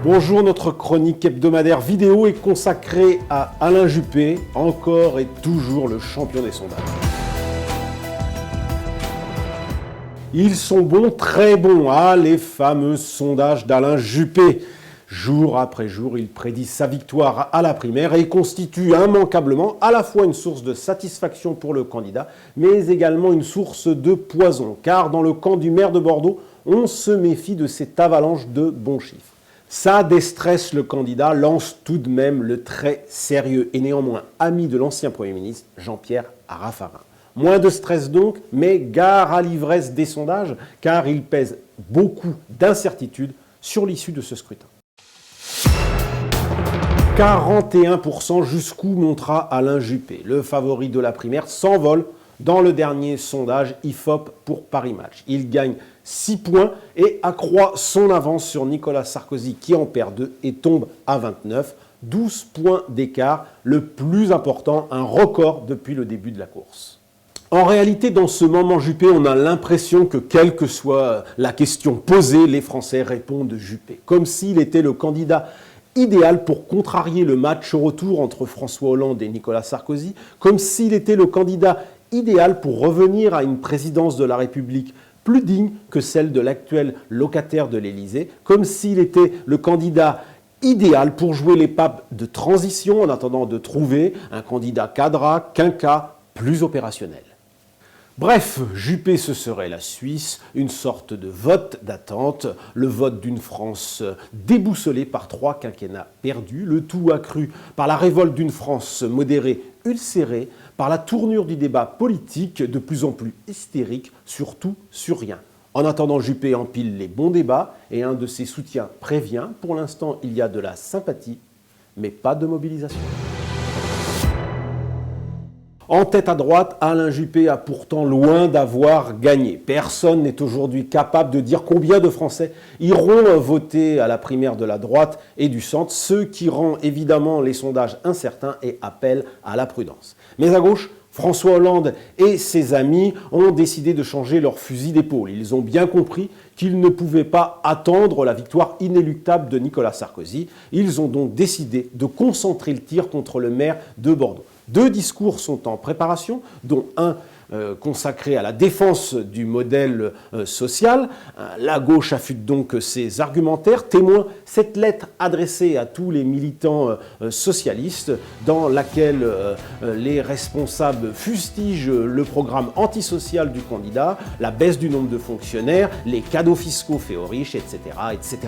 Bonjour, notre chronique hebdomadaire vidéo est consacrée à Alain Juppé, encore et toujours le champion des sondages. Ils sont bons, très bons, les fameux sondages d'Alain Juppé. Jour après jour, il prédit sa victoire à la primaire et constitue immanquablement à la fois une source de satisfaction pour le candidat, mais également une source de poison, car dans le camp du maire de Bordeaux, on se méfie de cette avalanche de bons chiffres. Ça déstresse le candidat, lance tout de même le très sérieux et néanmoins ami de l'ancien Premier ministre, Jean-Pierre Raffarin. Moins de stress donc, mais gare à l'ivresse des sondages, car il pèse beaucoup d'incertitudes sur l'issue de ce scrutin. 41% jusqu'où montera Alain Juppé. Le favori de la primaire s'envole dans le dernier sondage IFOP pour Paris Match. Il gagne 6 points et accroît son avance sur Nicolas Sarkozy qui en perd 2 et tombe à 29. 12 points d'écart, le plus important, un record depuis le début de la course. En réalité, dans ce moment Juppé, on a l'impression que quelle que soit la question posée, les Français répondent Juppé. Comme s'il était le candidat idéal pour contrarier le match au retour entre François Hollande et Nicolas Sarkozy, comme s'il était le candidat idéal pour revenir à une présidence de la République plus digne que celle de l'actuel locataire de l'Élysée, comme s'il était le candidat idéal pour jouer les papes de transition en attendant de trouver un candidat cadra, quinquat, plus opérationnel. Bref, Juppé, ce serait la Suisse, une sorte de vote d'attente, le vote d'une France déboussolée par 3 quinquennats perdus, le tout accru par la révolte d'une France modérée ulcérée, par la tournure du débat politique de plus en plus hystérique sur tout, sur rien. En attendant, Juppé empile les bons débats et un de ses soutiens prévient, pour l'instant il y a de la sympathie, mais pas de mobilisation. En tête à droite, Alain Juppé a pourtant loin d'avoir gagné. Personne n'est aujourd'hui capable de dire combien de Français iront voter à la primaire de la droite et du centre, ce qui rend évidemment les sondages incertains et appelle à la prudence. Mais à gauche, François Hollande et ses amis ont décidé de changer leur fusil d'épaule. Ils ont bien compris qu'ils ne pouvaient pas attendre la victoire inéluctable de Nicolas Sarkozy. Ils ont donc décidé de concentrer le tir contre le maire de Bordeaux. 2 discours sont en préparation, dont un consacré à la défense du modèle social. La gauche affûte donc ses argumentaires, témoin cette lettre adressée à tous les militants socialistes dans laquelle les responsables fustigent le programme antisocial du candidat, la baisse du nombre de fonctionnaires, les cadeaux fiscaux faits aux riches, etc., etc.